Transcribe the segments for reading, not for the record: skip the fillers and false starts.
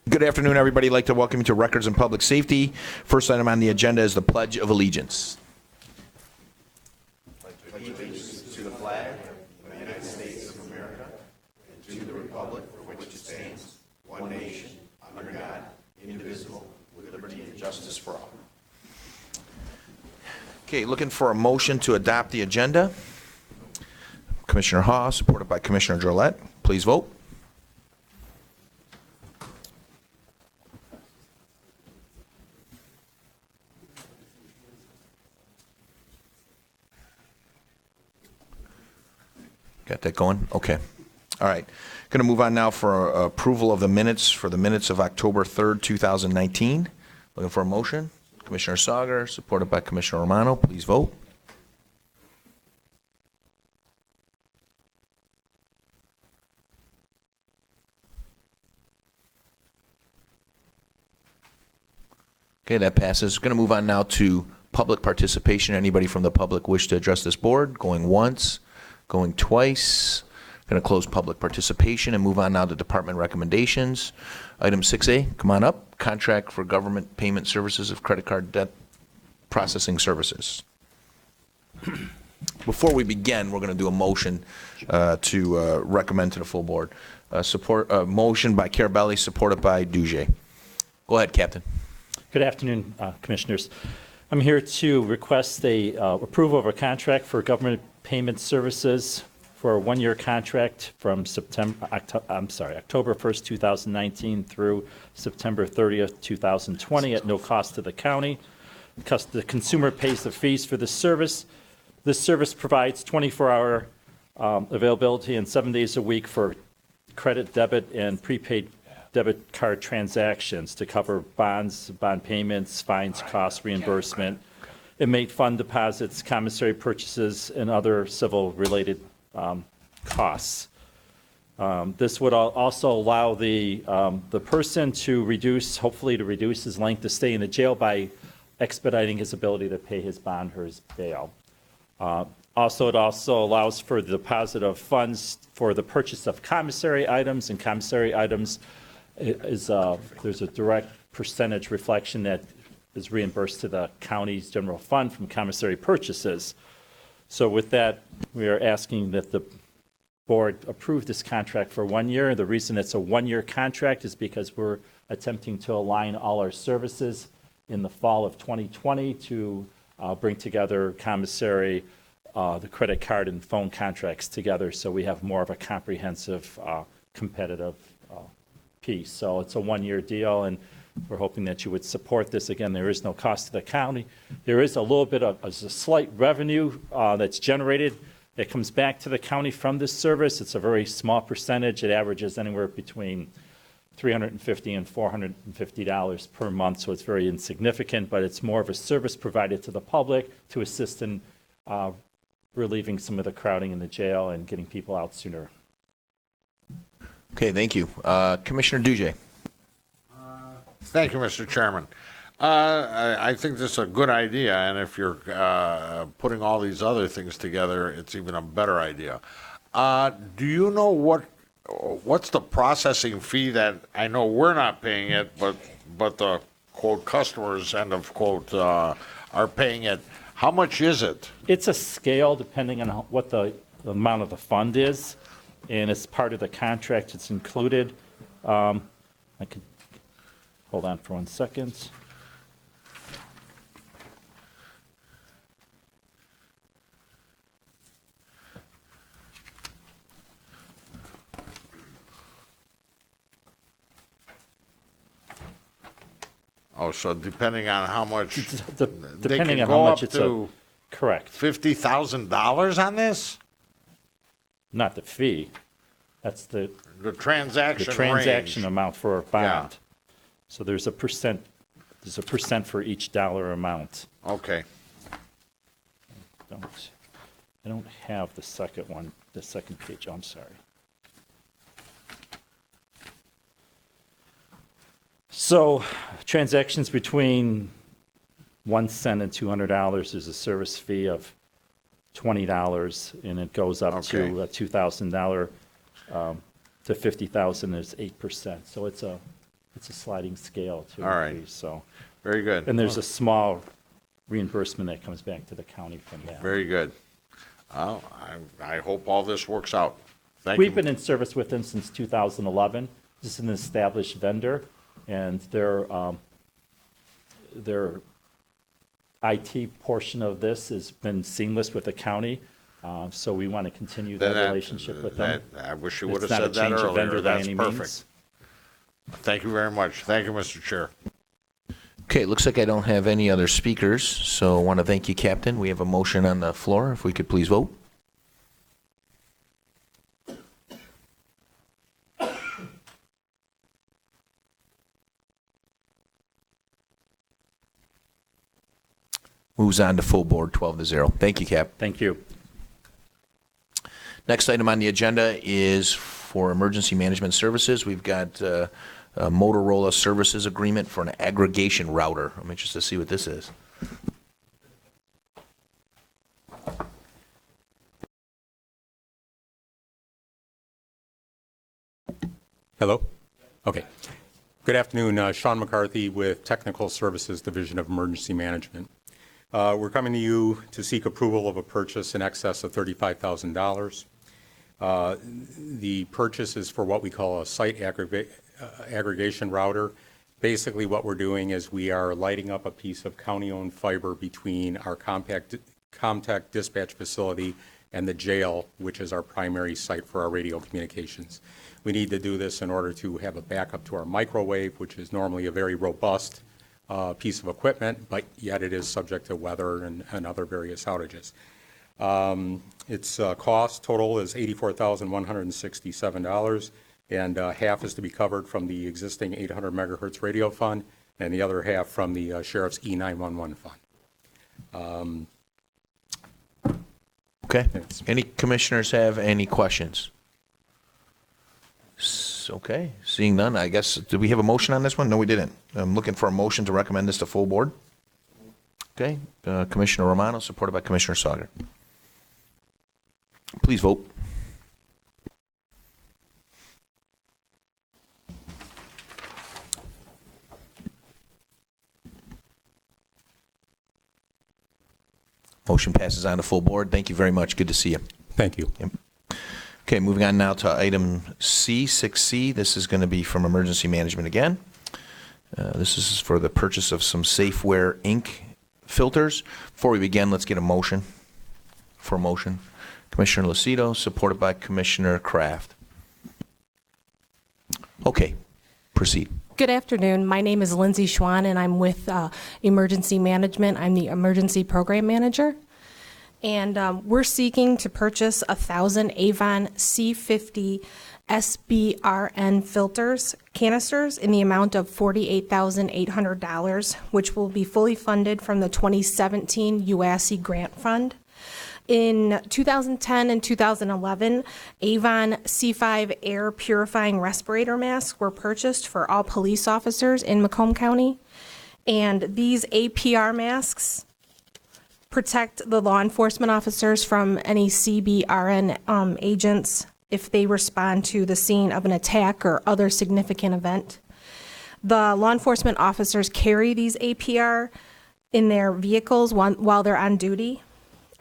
Good afternoon, everybody. I'd like to welcome you to Records and Public Safety. First item on the agenda is the Pledge of Allegiance. Allegiance to the flag of the United States of America and to the republic for which it stands, one nation, under God, indivisible, with liberty and justice for all. Okay, looking for a motion to adopt the agenda. Commissioner Haw, supported by Commissioner Drollet. Please vote. Got that going? Okay. All right. Going to move on now for approval of the minutes of October 3rd, 2019. Looking for a motion. Commissioner Sauger, supported by Commissioner Romano. Please vote. Okay, that passes. Going to move on now to public participation. Anybody from the public wish to address this board? Going once. Going twice. Going to close public participation and move on now to department recommendations. Item 6A, come on up. Contract for government payment services of credit card debt processing services. Before we begin, we're going to do a motion to recommend to the full board. Motion by Carabelli, supported by Duge. Go ahead, Captain. Good afternoon, Commissioners. I'm here to request a approval of a contract for government payment services for a one-year contract from October 1st, 2019 through September 30th, 2020 at no cost to the county. The consumer pays the fees for this service. This service provides 24-hour availability and 7 days a week for credit, debit, and prepaid debit card transactions to cover bonds, bond payments, fines, costs, reimbursement, inmate fund deposits, commissary purchases, and other civil-related costs. This would also allow the person to hopefully reduce his length of stay in the jail by expediting his ability to pay his bond or his bail. It also allows for the deposit of funds for the purchase of commissary items, and commissary items there's a direct percentage reflection that is reimbursed to the county's general fund from commissary purchases. So with that, we are asking that the board approve this contract for 1 year. The reason it's a one-year contract is because we're attempting to align all our services in the fall of 2020 to bring together commissary, the credit card and phone contracts together, so we have more of a comprehensive, competitive piece. So it's a one-year deal, and we're hoping that you would support this. Again, there is no cost to the county. There is a little bit of a slight revenue that's generated that comes back to the county from this service. It's a very small percentage. It averages anywhere between $350 and $450 per month, so it's very insignificant, but it's more of a service provided to the public to assist in relieving some of the crowding in the jail and getting people out sooner. Okay, thank you. Commissioner Duge. Thank you, Mr. Chairman. I think this is a good idea, and if you're putting all these other things together, it's even a better idea. Do you know what's the processing fee that, I know we're not paying it, but the quote customers end of quote are paying it? How much is it? It's a scale depending on what the amount of the fund is, and it's part of the contract. It's included. I could hold on for 1 second. Oh, so depending on how much, Depending on how much it's correct. $50,000 on this? Not the fee. That's the transaction transaction range. amount for a bond. Yeah. So there's a percent for each dollar amount. Okay. I don't have the second one, the second page. Oh, I'm sorry. So transactions between 1 cent and $200 is a service fee of $20, and it goes up to $2,000 to $50,000 is 8%. So it's a it's a sliding scale to All right. increase, so. Very good. And there's a small reimbursement that comes back to the county from that. Very good. Well, I hope all this works out. Thank We've you. been in service with them since 2011. This is an established vendor, and their IT portion of this has been seamless with the county, so we want to continue that relationship with them. I wish you would have It's not a said that change of earlier. vendor by That's any perfect. means. Thank you very much. Thank you, Mr. Chair. Okay, looks like I don't have any other speakers, so I want to thank you, Captain. We have a motion on the floor. If we could please vote. Moves on to full board, 12-0. Thank you, Cap. Thank you. Next item on the agenda is for emergency management services. We've got a Motorola services agreement for an aggregation router. I'm interested to see what this is. Hello? Okay. Good afternoon. Sean McCarthy with Technical Services Division of Emergency Management. We're coming to you to seek approval of a purchase in excess of $35,000. The purchase is for what we call a site aggregation router. Basically, what we're doing is we are lighting up a piece of county-owned fiber between our Comtech dispatch facility and the jail, which is our primary site for our radio communications. We need to do this in order to have a backup to our microwave, which is normally a very robust piece of equipment, but yet it is subject to weather and other various outages. Its cost total is $84,167, and half is to be covered from the existing 800 megahertz radio fund, and the other half from the Sheriff's E911 fund. Okay. Any commissioners have any questions? Okay, seeing none, I guess, did we have a motion on this one? No, we didn't. I'm looking for a motion to recommend this to full board. Okay, Commissioner Romano, supported by Commissioner Sauger. Please vote. Motion passes on to full board. Thank you very much. Good to see you. Thank you. Yep. Okay, moving on now to item C, 6C. This is going to be from Emergency Management again. This is for the purchase of some Safeware ink filters. Before we begin, let's get a motion. For a motion, Commissioner Lucido, supported by Commissioner Kraft. Okay, proceed. Good afternoon. My name is Lindsay Schwan, and I'm with Emergency Management. I'm the Emergency Program Manager. And we're seeking to purchase 1,000 Avon C50 SBRN filters, canisters, in the amount of $48,800, which will be fully funded from the 2017 UASC Grant Fund. In 2010 and 2011, Avon C5 air purifying respirator masks were purchased for all police officers in Macomb County. And these APR masks protect the law enforcement officers from any CBRN agents if they respond to the scene of an attack or other significant event. The law enforcement officers carry these APR in their vehicles while they're on duty,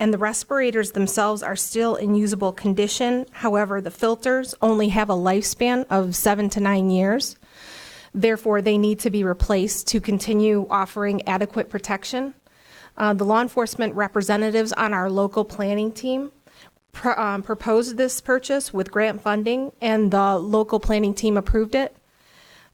and the respirators themselves are still in usable condition. However, the filters only have a lifespan of 7 to 9 years. Therefore, they need to be replaced to continue offering adequate protection. The law enforcement representatives on our local planning team proposed this purchase with grant funding, and the local planning team approved it.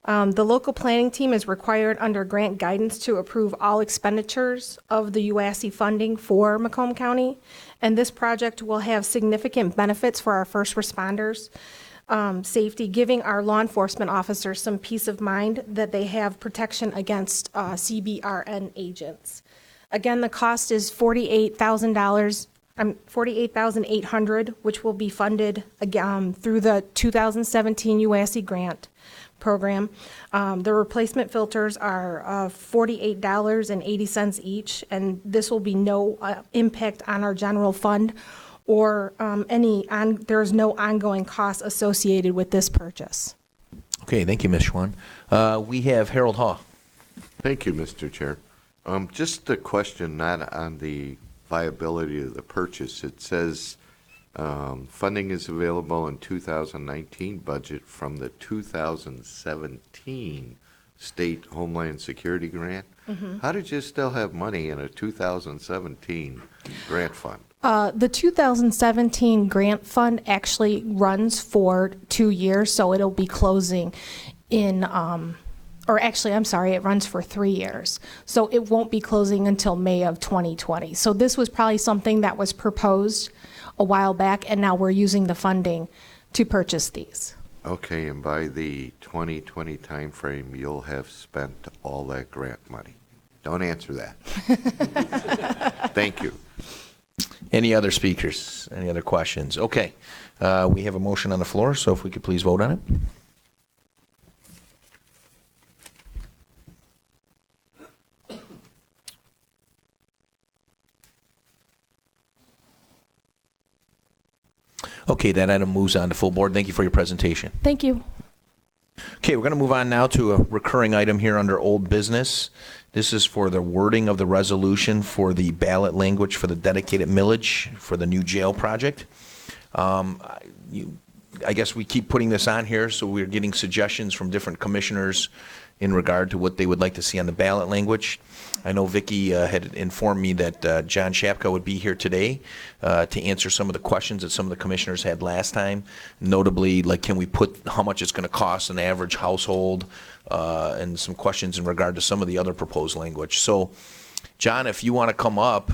The local planning team is required under grant guidance to approve all expenditures of the UASC funding for Macomb County, and this project will have significant benefits for our first responders' safety, giving our law enforcement officers some peace of mind that they have protection against CBRN agents. Again, the cost is $48,800, which will be funded through the 2017 UASC grant program. The replacement filters are $48.80 each, and this will be no impact on our general fund or there's no ongoing costs associated with this purchase. Okay, thank you, Ms. Schwan. We have Harold Haw. Thank you, Mr. Chair. Just a question, not on the viability of the purchase. It says funding is available in 2019 budget from the 2017 State Homeland Security Grant. How did you still have money in a 2017 grant fund? The 2017 grant fund actually runs for 2 years, so it'll be closing in, or actually, I'm sorry, it runs for 3 years. So it won't be closing until May of 2020. So this was probably something that was proposed a while back, and now we're using the funding to purchase these. Okay, and by the 2020 timeframe, you'll have spent all that grant money. Don't answer that. Thank you. Any other speakers? Any other questions? Okay. We have a motion on the floor, so if we could please vote on it. Okay, that item moves on to full board. Thank you for your presentation. Thank you. Okay, we're going to move on now to a recurring item here under old business. This is for the wording of the resolution for the ballot language for the dedicated millage for the new jail project. I guess we keep putting this on here, so we're getting suggestions from different commissioners in regard to what they would like to see on the ballot language. I know Vicki had informed me that John Shapka would be here today to answer some of the questions that some of the commissioners had last time, notably, like, can we put how much it's going to cost an average household, and some questions in regard to some of the other proposed language. So, John, if you want to come up,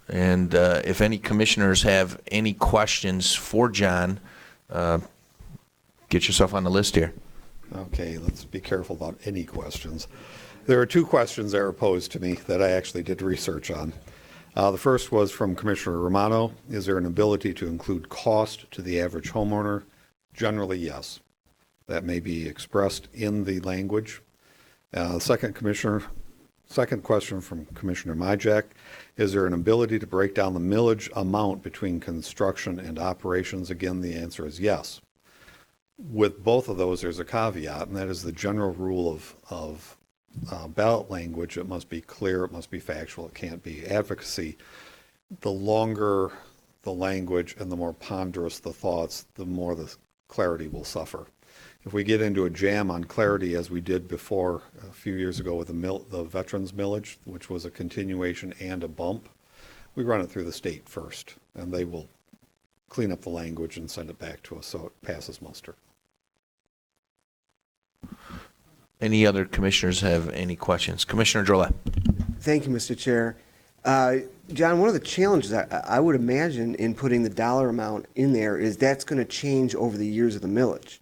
and if any commissioners have any questions for John, get yourself on the list here. Okay, let's be careful about any questions. There are two questions that were posed to me that I actually did research on. The first was from Commissioner Romano. Is there an ability to include cost to the average homeowner? Generally, yes. That may be expressed in the language. Second question from Commissioner Majak. Is there an ability to break down the millage amount between construction and operations? Again, the answer is yes. With both of those, there's a caveat, and that is the general rule of ballot language. It must be clear, it must be factual, it can't be advocacy. The longer the language and the more ponderous the thoughts, the more the clarity will suffer. If we get into a jam on clarity, as we did before a few years ago with the veterans millage, which was a continuation and a bump, we run it through the state first, and they will clean up the language and send it back to us so it passes muster. Any other commissioners have any questions? Commissioner Drolet. Thank you, Mr. Chair. John, one of the challenges I would imagine in putting the dollar amount in there is that's going to change over the years of the millage.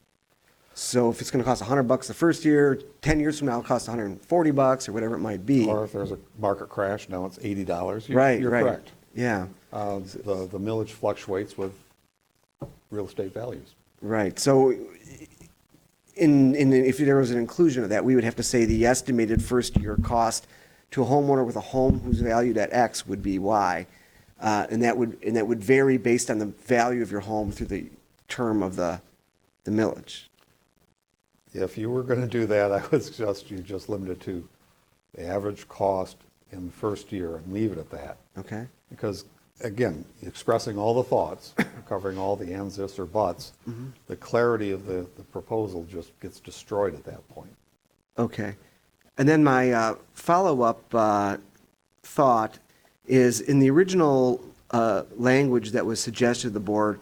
So if it's going to cost $100 the first year, 10 years from now it'll cost $140 or whatever it might be. Or if there's a market crash, now it's $80. Right, You're right. correct. Yeah. The millage fluctuates with real estate values. Right. So if there was an inclusion of that, we would have to say the estimated first year cost to a homeowner with a home who's valued at X would be Y. And that would vary based on the value of your home through the term of the millage. If you were going to do that, I would suggest you just limit it to the average cost in the first year and leave it at that. Okay. Because, again, expressing all the thoughts, covering all the ands, ifs, or buts, the clarity of the proposal just gets destroyed at that point. Okay. And then my follow-up thought is in the original language that was suggested to the board,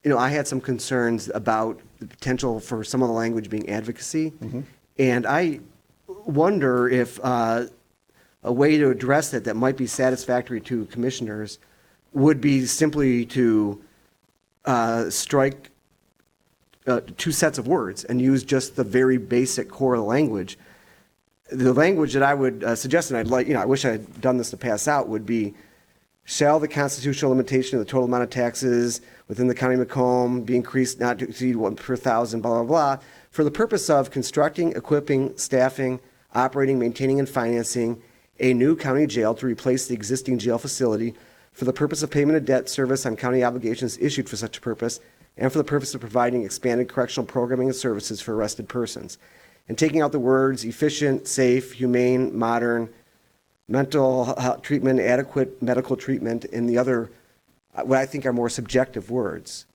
I had some concerns about the potential for some of the language being advocacy. And I wonder if a way to address that might be satisfactory to commissioners would be simply to strike two sets of words and use just the very basic core of the language. The language that I would suggest, and I wish I had done this to pass out, would be, shall the constitutional limitation of the total amount of taxes within the county of Macomb be increased not to exceed 1 per thousand, blah, blah, blah, for the purpose of constructing, equipping, staffing, operating, maintaining, and financing a new county jail to replace the existing jail facility for the purpose of payment of debt service on county obligations issued for such a purpose, and for the purpose of providing expanded correctional programming and services for arrested persons. And taking out the words efficient, safe, humane, modern, mental health treatment, adequate medical treatment, and the other, what I think are more subjective words.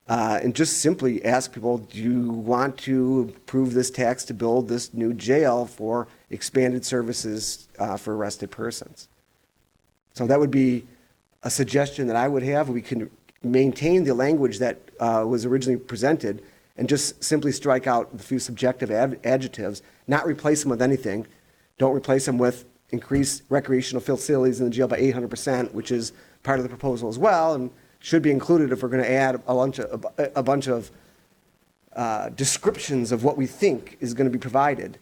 And just simply ask people, do you want to approve this tax to build this new jail for expanded services for arrested persons? So that would be a suggestion that I would have. We can maintain the language that was originally presented and just simply strike out the few subjective adjectives, not replace them with anything. Don't replace them with increase recreational facilities in the jail by 800%, which is part of the proposal as well, and should be included if we're going to add a bunch of descriptions of what we think is going to be provided.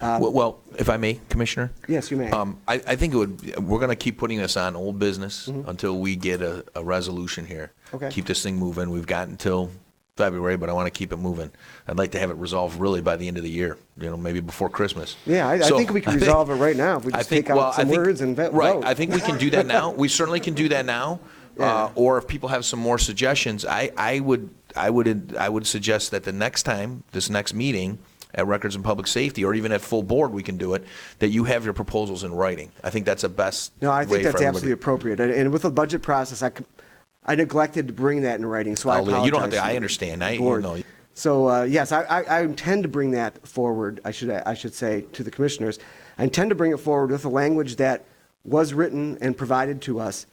Well, if I may, Commissioner? Yes, you may. I think we're going to keep putting this on old business until we get a resolution here. Okay. Keep this thing moving. We've got until February, but I want to keep it moving. I'd like to have it resolved really by the end of the year, maybe before Christmas. Yeah, I think we can resolve it right now if we just take out some words and vote. Right, I think we can do that now. We certainly can do that now. Yeah. Or if people have some more suggestions, I would suggest that the next time, this next meeting at Records and Public Safety, or even at full board, we can do it, that you have your proposals in writing. I think that's the best No, I way think for that's everybody. absolutely appropriate. And with the budget process, I neglected to bring that in writing, so I apologize. You don't have to, to I the understand. board. know. So, yes, I intend to bring that forward, I should say, to the commissioners. I intend to bring it forward with the language that was written and provided to us,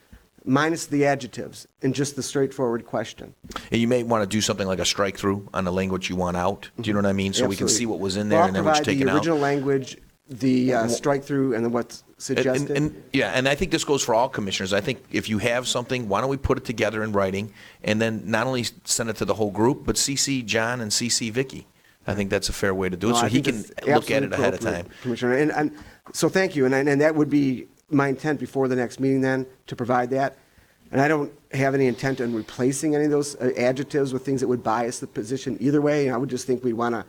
minus the adjectives, and just the straightforward question. And you may want to do something like a strike through on the language you want out. Do you know what I mean? So we can Absolutely. see what was in there and then what's taken I'll provide the out. original language, the strike through, and then what's suggested. And I think this goes for all commissioners. I think if you have something, why don't we put it together in writing and then not only send it to the whole group, but CC John and CC Vicky. I think that's a fair way to do it, No, so I he think can that's look at it absolutely ahead of appropriate, time. Commissioner. And so thank you. And that would be my intent before the next meeting then, to provide that. And I don't have any intent on replacing any of those adjectives with things that would bias the position either way. I would just think we'd want to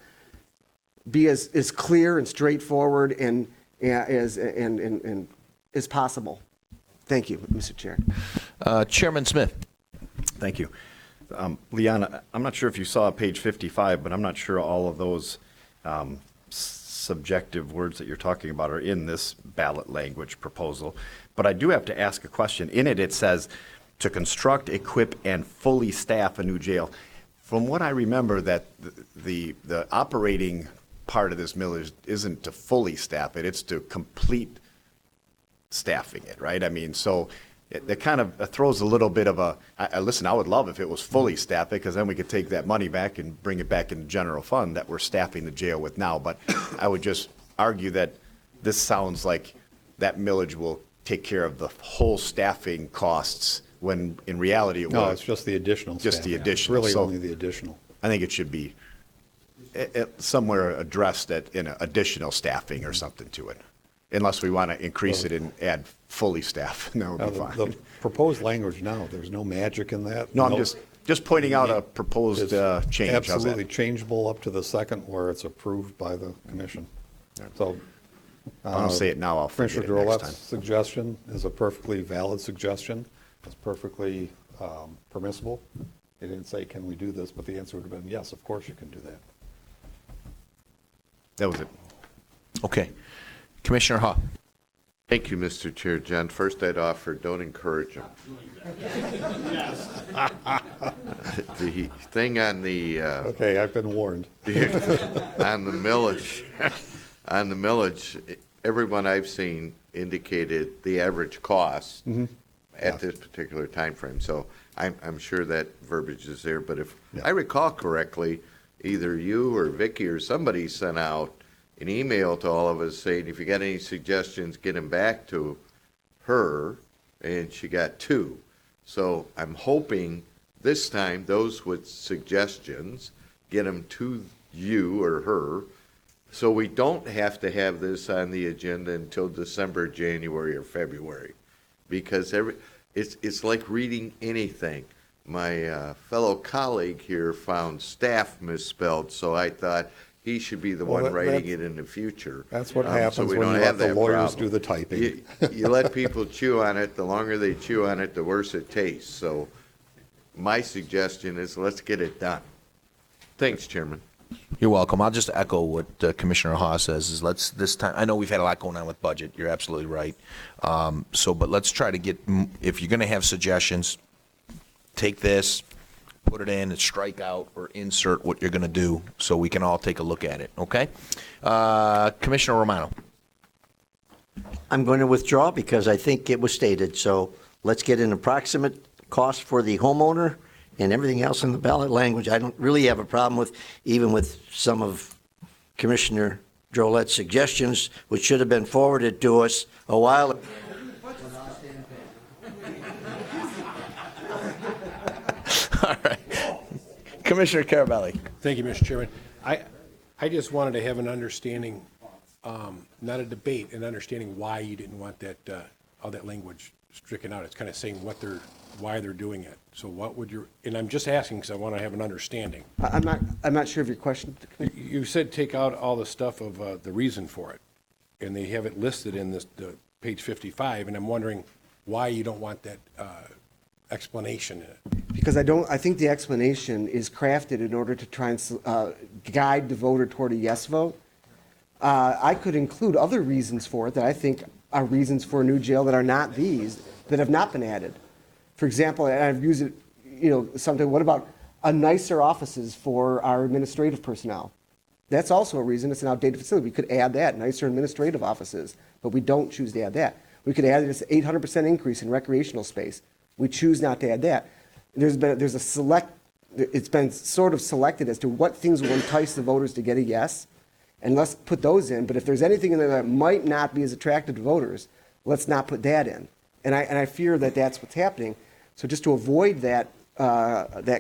be as clear and straightforward and as possible. Thank you, Mr. Chair. Chairman Smith. Thank you. Leon, I'm not sure if you saw page 55, but I'm not sure all of those subjective words that you're talking about are in this ballot language proposal. But I do have to ask a question. In it, it says to construct, equip, and fully staff a new jail. From what I remember, that the operating part of this mill isn't to fully staff it, it's to complete staffing it, right? I mean, so it kind of throws a little bit of a, listen, I would love if it was fully staffed, because then we could take that money back and bring it back in the general fund that we're staffing the jail with now. But I would just argue that this sounds like that millage will take care of the whole staffing costs, when in reality it No, will. it's just the additional Just staff. the additional, It's really so- only the additional. I think it should be somewhere addressed in additional staffing or something to it, unless we want to increase it and add fully staff, and that would be The fine. proposed language now, there's no magic in that. No, I'm just pointing out a proposed It's change. How's that? absolutely changeable up to the second where it's approved by the commission. So I don't say it now, I'll forget Commissioner it next Drolet's time. suggestion is a perfectly valid suggestion. It's perfectly permissible. He didn't say, can we do this? But the answer would have been, yes, of course you can do that. That was it. Okay. Commissioner Ha. Thank you, Mr. Chair. John, first I'd offer, don't encourage him. The thing on the, Okay, I've been warned. on the millage, everyone I've seen indicated the average cost at this particular time frame. So I'm sure that verbiage is there, but if I recall correctly, either you or Vicky or somebody sent out an email to all of us saying, if you got any suggestions, get them back to her, and she got 2. So I'm hoping this time those with suggestions, get them to you or her, so we don't have to have this on the agenda until December, January, or February. Because it's like reading anything. My fellow colleague here found staff misspelled, so I thought he should be the Well, one writing that's- it in the future. That's what So happens we when don't you let have the that lawyers problem. do the typing. You let people chew on it, the longer they chew on it, the worse it tastes. So my suggestion is let's get it done. Thanks, Chairman. You're welcome. I'll just echo what Commissioner Haas says, is let's, this time, I know we've had a lot going on with budget. You're absolutely right. But let's try to get, if you're going to have suggestions, take this, put it in, and strike out or insert what you're going to do so we can all take a look at it, okay? Commissioner Romano. I'm going to withdraw because I think it was stated. So let's get an approximate cost for the homeowner and everything else in the ballot language. I don't really have a problem with, even with some of Commissioner Drolet's suggestions, which should have been forwarded to us a while ago. All right. Commissioner Carabelli. Thank you, Mr. Chairman. I just wanted to have an understanding, not a debate, an understanding why you didn't want that, all that language stricken out. It's kind of saying why they're doing it. So what would your, and I'm just asking because I want to have an understanding. I'm not sure of your question. You said take out all the stuff of the reason for it, and they have it listed in this, the page 55, and I'm wondering why you don't want that explanation in it. Because I think the explanation is crafted in order to try and guide the voter toward a yes vote. I could include other reasons for it that I think are reasons for a new jail that are not these, that have not been added. For example, and I've used it, something, what about nicer offices for our administrative personnel? That's also a reason. It's an outdated facility. We could add that, nicer administrative offices, but we don't choose to add that. We could add this 800% increase in recreational space. We choose not to add that. It's been sort of selected as to what things will entice the voters to get a yes, and let's put those in. But if there's anything in there that might not be as attractive to voters, let's not put that in. And I fear that that's what's happening. So just to avoid that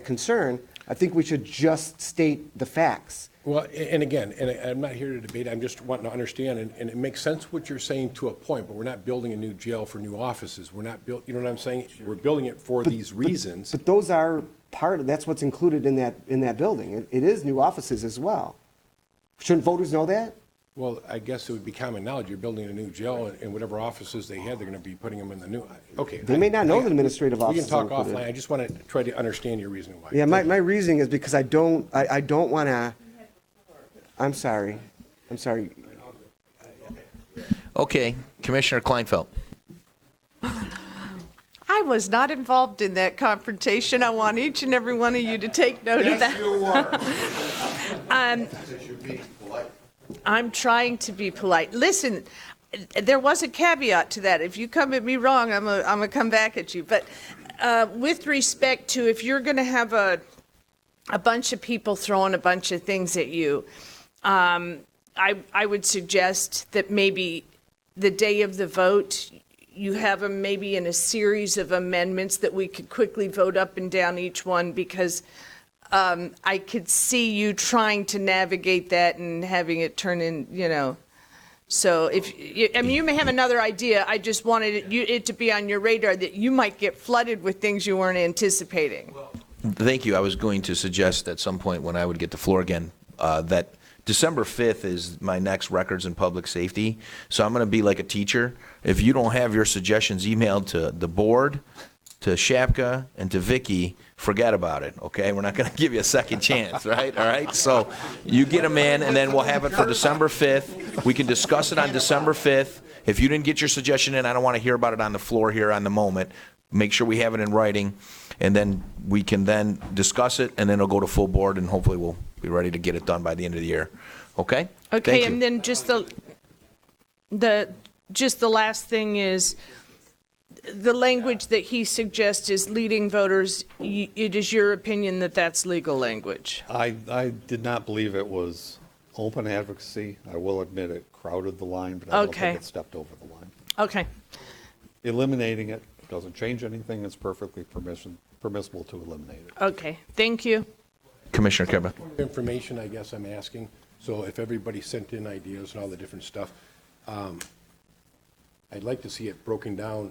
concern, I think we should just state the facts. Well, and again, and I'm not here to debate, I'm just wanting to understand, and it makes sense what you're saying to a point, but we're not building a new jail for new offices. We're not you know what I'm saying? We're building it for these reasons. But those are that's what's included in that building. It is new offices as well. Shouldn't voters know that? Well, I guess it would be common knowledge. You're building a new jail, and whatever offices they had, they're going to be putting them in the new, okay. They may not know that administrative offices are We can talk included. offline. I just want to try to understand your reasoning why. Yeah, my reasoning is because I don't want to, I'm sorry. Okay, Commissioner Kleinfeld. I was not involved in that confrontation. I want each and every one of you to take note of that. I'm trying to be polite. Listen, there was a caveat to that. If you come at me wrong, I'm gonna come back at you. But with respect to if you're going to have a bunch of people throwing a bunch of things at you, I would suggest that maybe the day of the vote, you have them maybe in a series of amendments that we could quickly vote up and down each one, because I could see you trying to navigate that and having it turn in, So you may have another idea. I just wanted it to be on your radar that you might get flooded with things you weren't anticipating. Thank you. I was going to suggest at some point when I would get the floor again that December 5th is my next records and public safety. So I'm going to be like a teacher. If you don't have your suggestions emailed to the board, to Shapka, and to Vicky, forget about it, okay? We're not going to give you a second chance, right? All right? So you get them in, and then we'll have it for December 5th. We can discuss it on December 5th. If you didn't get your suggestion in, I don't want to hear about it on the floor here on the moment. Make sure we have it in writing, and then we can then discuss it, and then it'll go to full board, and hopefully we'll be ready to get it done by the end of the year. Okay? Okay, Thank you. and then just the last thing is, the language that he suggests is leading voters, it is your opinion that that's legal language? I did not believe it was open advocacy. I will admit it crowded the line, but I don't Okay. think it stepped over the line. Okay, Eliminating it doesn't change anything. It's perfectly permissible to eliminate it. okay, thank you. Commissioner Kemba. Information, I guess I'm asking. So if everybody sent in ideas and all the different stuff, I'd like to see it broken down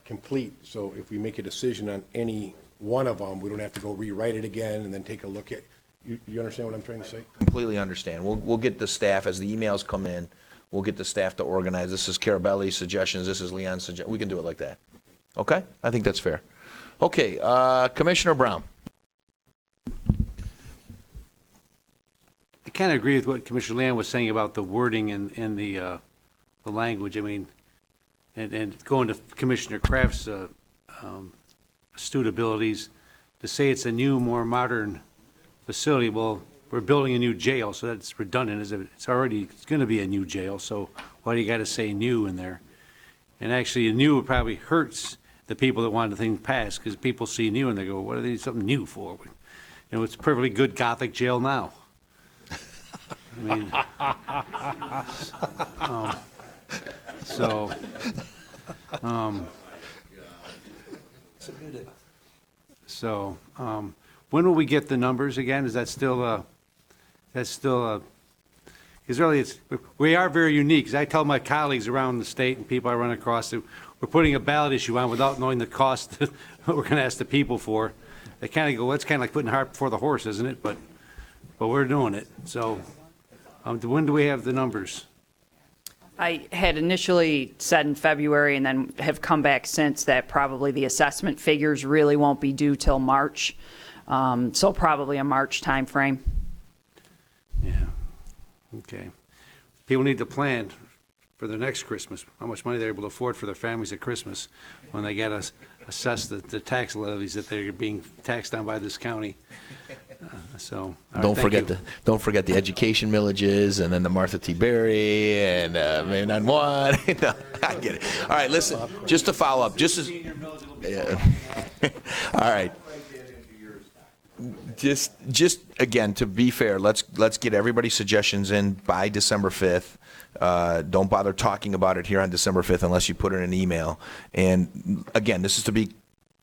complete. So if we make a decision on any one of them, we don't have to go rewrite it again and then take a look at, you understand what I'm trying to say? Completely understand. We'll get the staff, as the emails come in, we'll get the staff to organize. This is Carabelli's suggestions, this is Leon's suggestion. We can do it like that. Okay? I think that's fair. Okay, Commissioner Brown. I kind of agree with what Commissioner Land was saying about the wording and the language. I mean, and going to Commissioner Kraft's astute abilities, to say it's a new, more modern facility, well, we're building a new jail, so that's redundant, as if it's going to be a new jail, so why do you got to say new in there? And actually, a new probably hurts the people that want the thing passed, because people see new and they go, what are they something new for? You know, it's a perfectly good Gothic jail now. I mean, when will we get the numbers again? Is that still because really we are very unique. As I tell my colleagues around the state and people I run across, that we're putting a ballot issue on without knowing the cost that we're going to ask the people for. They kind of go, well, it's kind of like putting the cart before the horse, isn't it? But we're doing it. So when do we have the numbers? I had initially said in February and then have come back since that probably the assessment figures really won't be due till March. So probably a March timeframe. Yeah. Okay. People need to plan for their next Christmas, how much money they're able to afford for their families at Christmas when they got to assess the tax levies that they're being taxed on by this county. All right, Don't forget the education millages, and then the Martha T. Berry, and maybe not one. No, I get it. All right, listen, just to follow up, just as, yeah. All right. Just again, to be fair, let's get everybody's suggestions in by December 5th. Don't bother talking about it here on December 5th unless you put it in an email. And again, this is to be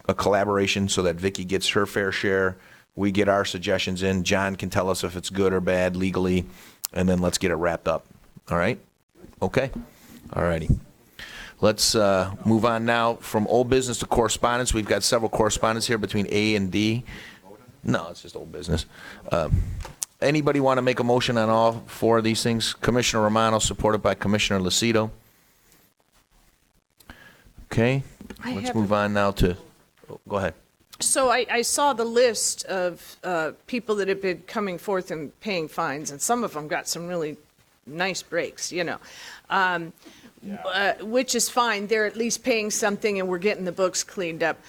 a collaboration so that Vicki gets her fair share. We get our suggestions in. John can tell us if it's good or bad legally, and then let's get it wrapped up. All right? Okay? All righty. Let's move on now from old business to correspondence. We've got several correspondence here between A and D. No, it's just old business. Anybody want to make a motion on all four of these things? Commissioner Romano, supported by Commissioner Lucido. Okay, let's move on now to, go ahead. So I saw the list of people that have been coming forth and paying fines, and some of them got some really nice breaks, you know, which is fine. They're at least paying something, and we're getting the books cleaned up.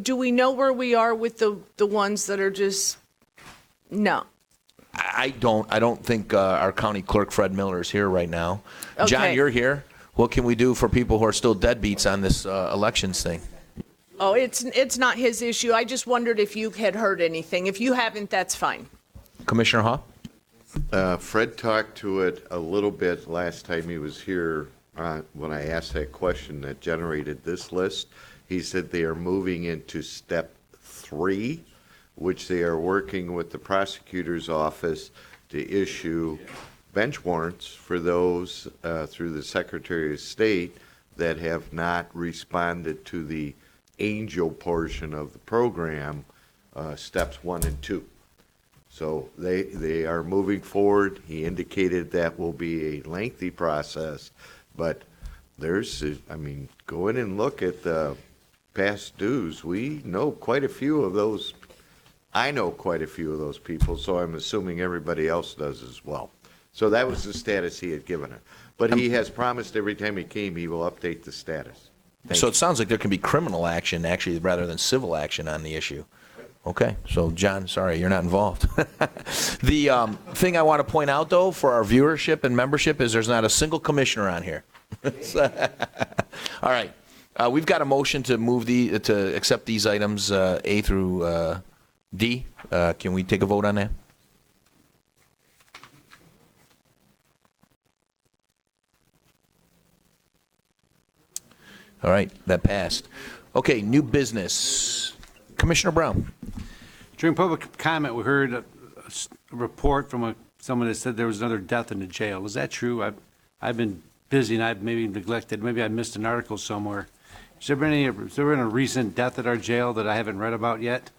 Do we know where we are with the ones that are just, no? I don't think our county clerk, Fred Miller, is here right now. Okay. John, you're here. What can we do for people who are still deadbeats on this elections thing? Oh, it's not his issue. I just wondered if you had heard anything. If you haven't, that's fine. Commissioner Haw? Fred talked to it a little bit last time he was here when I asked that question that generated this list. He said they are moving into step 3, which they are working with the prosecutor's office to issue bench warrants for those through the Secretary of State that have not responded to the angel portion of the program, steps 1 and 2. So they are moving forward. He indicated that will be a lengthy process, but go in and look at the past dues. We know quite a few of those. I know quite a few of those people, so I'm assuming everybody else does as well. So that was the status he had given it. But he has promised every time he came, he will update the status. So it sounds like there can be criminal action, actually, rather than civil action on the issue. Okay, so John, sorry, you're not involved. The thing I want to point out, though, for our viewership and membership is there's not a single commissioner on here. All right, we've got a motion to move to accept these items A through D. Can we take a vote on that? All right, that passed. Okay, new business. Commissioner Brown. During public comment, we heard a report from someone that said there was another death in the jail. Is that true? I've been busy and I've maybe neglected. Maybe I missed an article somewhere. Has there been a recent death at our jail that I haven't read about yet?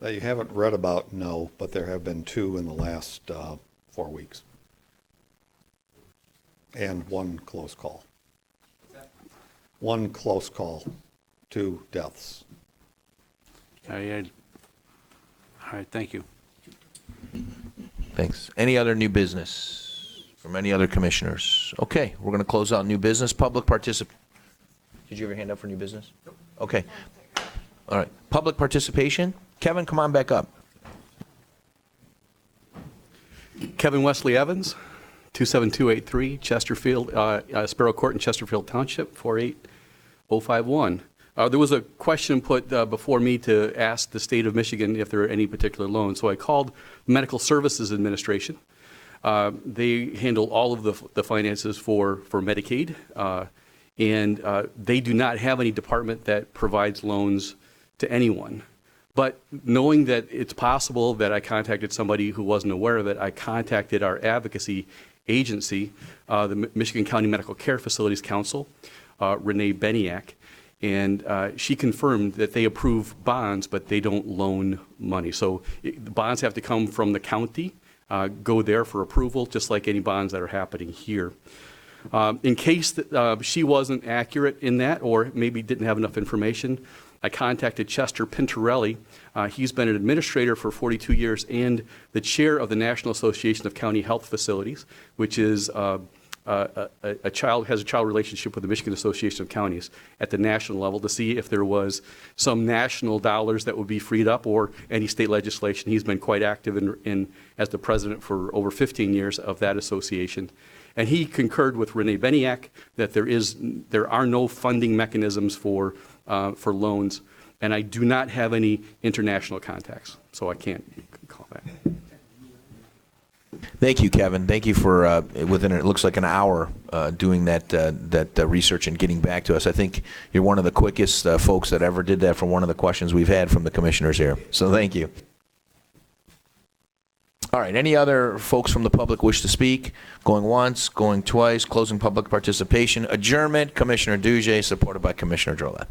That you haven't read about, no, but there have been 2 in the last 4 weeks. and one close call. One close call, 2 deaths. All right, thank you. Thanks. Any other new business from any other commissioners? Okay, we're going to close out new business. Public participation. Did you have your hand up for new business? Okay. All right. Public participation. Kevin, come on back up. Kevin Wesley Evans, 27283 Chesterfield, Sparrow Court in Chesterfield Township, 48051. There was a question put before me to ask the state of Michigan if there are any particular loans. So I called Medical Services Administration. They handle all of the finances for Medicaid, and they do not have any department that provides loans to anyone. But knowing that it's possible that I contacted somebody who wasn't aware of it, I contacted our advocacy agency, the Michigan County Medical Care Facilities Council, Renee Beniak, and she confirmed that they approve bonds, but they don't loan money. So the bonds have to come from the county, go there for approval, just like any bonds that are happening here. In case that, she wasn't accurate in that, or maybe didn't have enough information, I contacted Chester Pintorelli. He's been an administrator for 42 years and the chair of the National Association of County Health Facilities, which is has a child relationship with the Michigan Association of Counties at the national level to see if there was some national dollars that would be freed up or any state legislation. He's been quite active in as the president for over 15 years of that association. And he concurred with Renee Beniak that there are no funding mechanisms for loans, and I do not have any international contacts, so I can't call that. Thank you, Kevin. Thank you for within it looks like an hour doing that research and getting back to us. I think you're one of the quickest folks that ever did that for one of the questions we've had from the commissioners here. So thank you. All right. Any other folks from the public wish to speak? Going once, going twice, closing public participation. Adjournment. Commissioner Duje, supported by Commissioner Drolet.